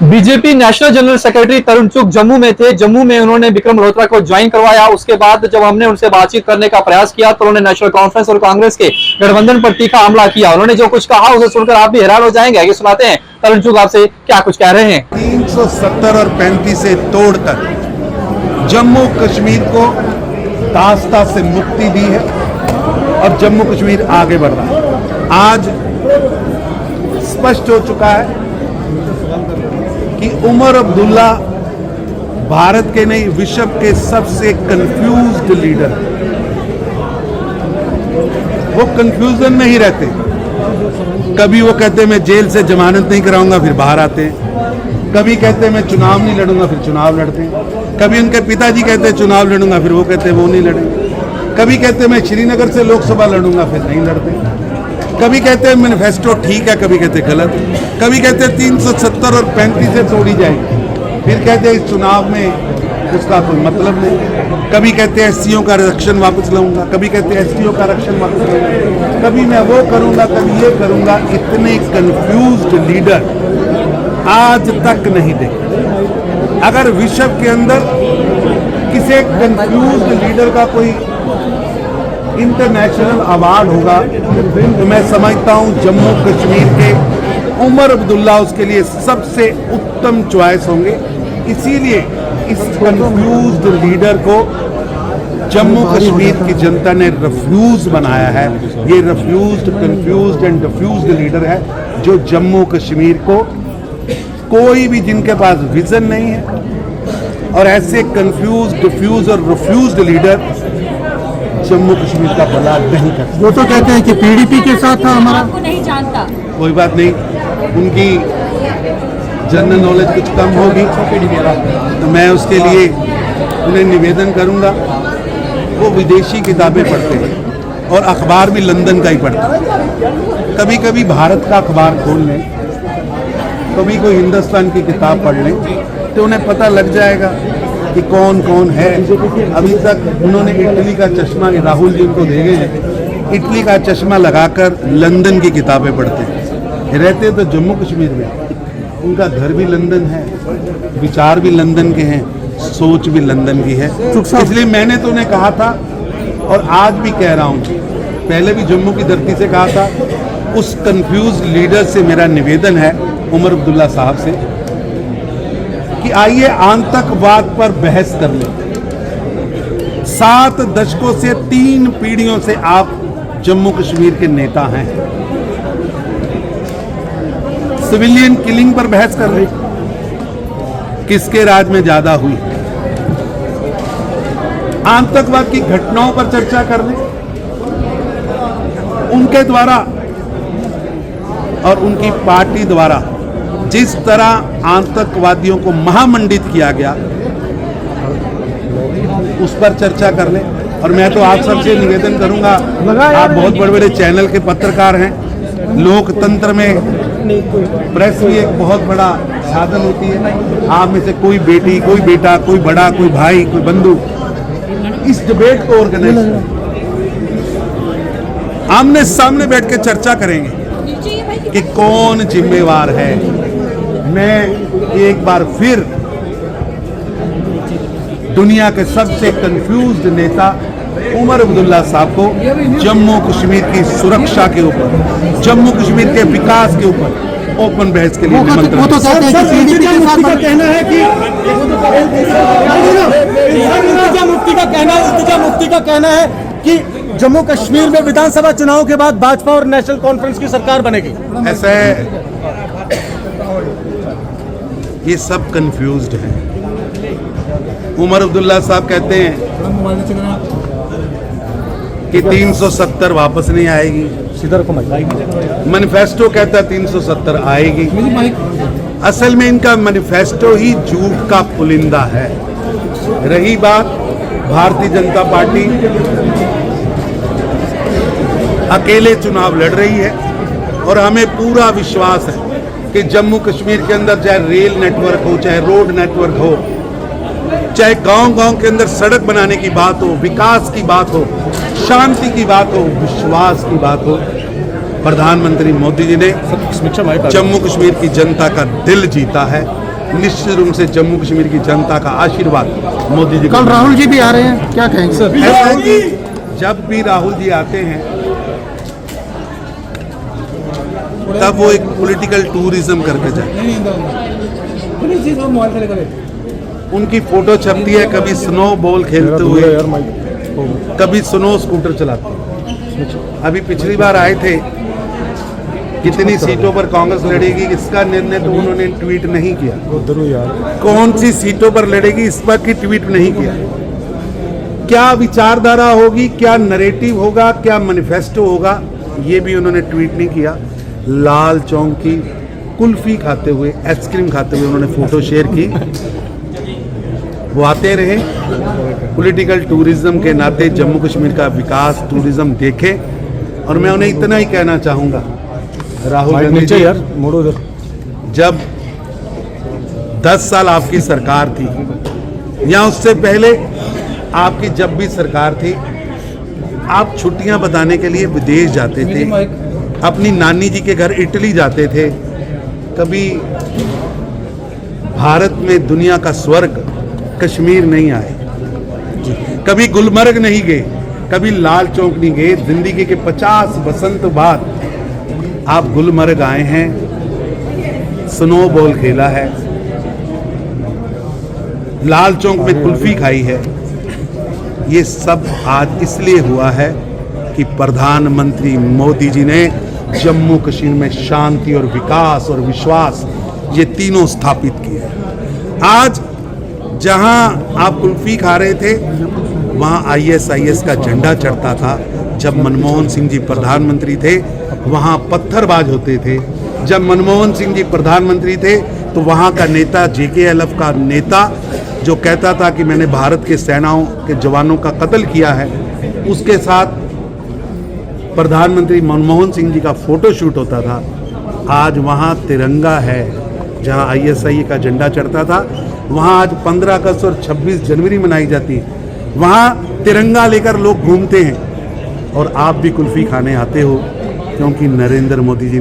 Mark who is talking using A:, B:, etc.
A: BJP national general secretary तरुण चुग जम्मू में थे। जम्मू में उन्होंने विक्रम मल्होत्रा को ज्वाइन करवाया। उसके बाद जब हमने उनसे बातचीत करने का प्रयास किया तो उन्होंने नेशनल कॉन्फ्रेंस और कांग्रेस के गठबंधन पर तीखा हमला किया। उन्होंने जो कुछ कहा उसे सुनकर आप भी हैरान हो जाएंगे। आगे सुनाते हैं तरुण चुग आपसे क्या कुछ कह रहे हैं।
B: 370 और 35 से तोड़कर जम्मू कश्मीर को दास्ता से मुक्ति दी है और जम्मू कश्मीर आगे बढ़ रहा है। आज स्पष्ट हो चुका है कि उमर अब्दुल्ला भारत के नहीं विश्व के सबसे कंफ्यूज्ड लीडर। वो कंफ्यूजन में ही रहते। कभी वो कहते मैं जेल से जमानत नहीं कराऊंगा, फिर बाहर आते हैं। कभी कहते मैं चुनाव नहीं लड़ूंगा, फिर चुनाव लड़ते हैं। कभी उनके पिताजी कहते चुनाव लड़ूंगा, फिर वो कहते वो नहीं लड़ेंगे। कभी कहते मैं श्रीनगर से लोकसभा लड़ूंगा, फिर नहीं लड़ते। कभी कहते हैं मैनिफेस्टो ठीक है, कभी कहते गलत। कभी कहते 370 और 35 से तोड़ी जाएगी, फिर कहते हैं इस चुनाव में उसका कोई मतलब नहीं। कभी कहते हैं एससीओ का आरक्षण वापस लाऊंगा, कभी कहते हैं एसटीओ का आरक्षण वापस लाऊंगा, कभी मैं वो करूंगा, कभी ये करूंगा। इतने कंफ्यूज्ड लीडर आज तक नहीं देखे। अगर विश्व के अंदर किसी कंफ्यूज्ड लीडर का कोई इंटरनेशनल अवार्ड होगा तो मैं समझता हूं जम्मू कश्मीर के उमर अब्दुल्ला उसके लिए सबसे उत्तम चॉइस होंगे। इसीलिए इस कंफ्यूज्ड लीडर को जम्मू कश्मीर की जनता ने रिफ्यूज बनाया है। ये refused, confused and diffused leader है जो जम्मू कश्मीर को कोई भी जिनके पास विजन नहीं है और ऐसे कंफ्यूज, डिफ्यूज और रिफ्यूज्ड लीडर जम्मू कश्मीर का भला नहीं करते।
C: वो तो कहते हैं कि पीडीपी के साथ था हमारा।
D: आपको नहीं जानता।
B: कोई बात नहीं, उनकी जनरल नॉलेज कुछ कम होगी तो मैं उसके लिए उन्हें निवेदन करूंगा। वो विदेशी किताबें पढ़ते हैं और अखबार भी लंदन का ही पढ़ते हैं। कभी कभी भारत का अखबार खोल लें, कभी कोई हिंदुस्तान की किताब पढ़ लें तो उन्हें पता लग जाएगा कि कौन कौन है। अभी तक उन्होंने इटली का चश्मा, राहुल जी उनको दे गए हैं, इटली का चश्मा लगाकर लंदन की किताबें पढ़ते हैं। रहते तो जम्मू कश्मीर में, उनका घर भी लंदन है, विचार भी लंदन के हैं, सोच भी लंदन की है। इसलिए मैंने तो उन्हें कहा था और आज भी कह रहा हूँ, पहले भी जम्मू की धरती से कहा था, उस कंफ्यूज लीडर से मेरा निवेदन है, उमर अब्दुल्ला साहब से, कि आइए आतंकवाद पर बहस कर लें। 7 दशकों से 3 पीढ़ियों से आप जम्मू कश्मीर के नेता हैं। सिविलियन किलिंग पर बहस कर लें, किसके राज में ज्यादा हुई। आतंकवाद की घटनाओं पर चर्चा कर लें, उनके द्वारा और उनकी पार्टी द्वारा जिस तरह आतंकवादियों को महामंडित किया गया उस पर चर्चा कर लें। और मैं तो आप सबसे निवेदन करूंगा, आप बहुत बड़े बड़े चैनल के पत्रकार हैं, लोकतंत्र में प्रेस भी एक बहुत बड़ा साधन होती है। आप में से कोई बेटी, कोई बेटा, कोई बड़ा, कोई भाई, कोई बंधु इस डिबेट को ऑर्गेनाइज करें, आमने सामने बैठ के चर्चा करेंगे कि कौन जिम्मेवार है। मैं एक बार फिर दुनिया के सबसे कंफ्यूज्ड नेता उमर अब्दुल्ला साहब को जम्मू कश्मीर की सुरक्षा के ऊपर, जम्मू कश्मीर के विकास के ऊपर ओपन बहस के लिए निमंत्रण।
C: वो तो कहते हैं कि पीडीपी के साथ का कहना है कि इल्तिजा मुफ्ती का कहना है कि जम्मू कश्मीर में विधानसभा चुनाव के बाद भाजपा और नेशनल कॉन्फ्रेंस की सरकार बनेगी।
B: ऐसा है, ये सब कंफ्यूज्ड हैं। उमर अब्दुल्ला साहब कहते हैं कि 370 वापस नहीं आएगी, मैनिफेस्टो कहता है 370 आएगी। असल में इनका मैनिफेस्टो ही झूठ का पुलिंदा है। रही बात भारतीय जनता पार्टी अकेले चुनाव लड़ रही है और हमें पूरा विश्वास है कि जम्मू कश्मीर के अंदर चाहे रेल नेटवर्क हो, चाहे रोड नेटवर्क हो, चाहे गांव-गांव के अंदर सड़क बनाने की बात हो, विकास की बात हो, शांति की बात हो, विश्वास की बात हो, प्रधानमंत्री मोदी जी ने जम्मू कश्मीर की जनता का दिल जीता है निश्चित रूप से जम्मू कश्मीर की जनता का आशीर्वाद मोदी जी को
C: कल राहुल जी भी आ रहे हैं, क्या कहेंगे सर?
B: ऐसा है कि जब भी राहुल जी आते हैं तब वो एक पॉलिटिकल टूरिज्म करके जाते हैं। उनकी फोटो छपती है कभी स्नो बॉल खेलते हुए, कभी स्नो स्कूटर चलाते हुए। अभी पिछली बार आए थे, कितनी सीटों पर कांग्रेस लड़ेगी इसका निर्णय तो उन्होंने ट्वीट नहीं किया, कौन सी सीटों पर लड़ेगी इस पर की ट्वीट नहीं किया। क्या विचारधारा होगी, क्या नैरेटिव होगा, क्या मैनिफेस्टो होगा, ये भी उन्होंने ट्वीट नहीं किया। लाल चौक की कुल्फी खाते हुए, आइसक्रीम खाते हुए उन्होंने फोटो शेयर की। वो आते रहे, पॉलिटिकल टूरिज्म के नाते जम्मू कश्मीर का विकास टूरिज्म देखे। और मैं उन्हें इतना ही कहना चाहूँगा, राहुल गांधी जी, जब 10 साल आपकी सरकार थी या उससे पहले आपकी जब भी सरकार थी, आप छुट्टियां बताने के लिए विदेश जाते थे, अपनी नानी जी के घर इटली जाते थे। कभी भारत में दुनिया का स्वर्ग कश्मीर नहीं आए, कभी गुलमर्ग नहीं गए, कभी लाल चौक नहीं गए। जिंदगी के 50 बसंत बाद आप गुलमर्ग आए हैं, स्नो बॉल खेला है, लाल चौक में कुल्फी खाई है। ये सब आज इसलिए हुआ है कि प्रधानमंत्री मोदी जी ने जम्मू कश्मीर में शांति और विकास और विश्वास ये तीनों स्थापित किए। आज जहां आप कुल्फी खा रहे थे वहां ISIS का झंडा चढ़ता था। जब मनमोहन सिंह जी प्रधानमंत्री थे वहां पत्थरबाज होते थे। जब मनमोहन सिंह जी प्रधानमंत्री थे तो वहां का नेता JKLF का नेता जो कहता था कि मैंने भारत के सेनाओं के जवानों का कत्ल किया है, उसके साथ प्रधानमंत्री मनमोहन सिंह जी का फोटो शूट होता था। आज वहाँ तिरंगा है, जहाँ ISI का झंडा चढ़ता था वहाँ आज 15 अगस्त और 26 जनवरी मनाई जाती है। वहाँ तिरंगा लेकर लोग घूमते हैं और आप भी कुल्फी खाने आते हो क्योंकि नरेंद्र मोदी जी ने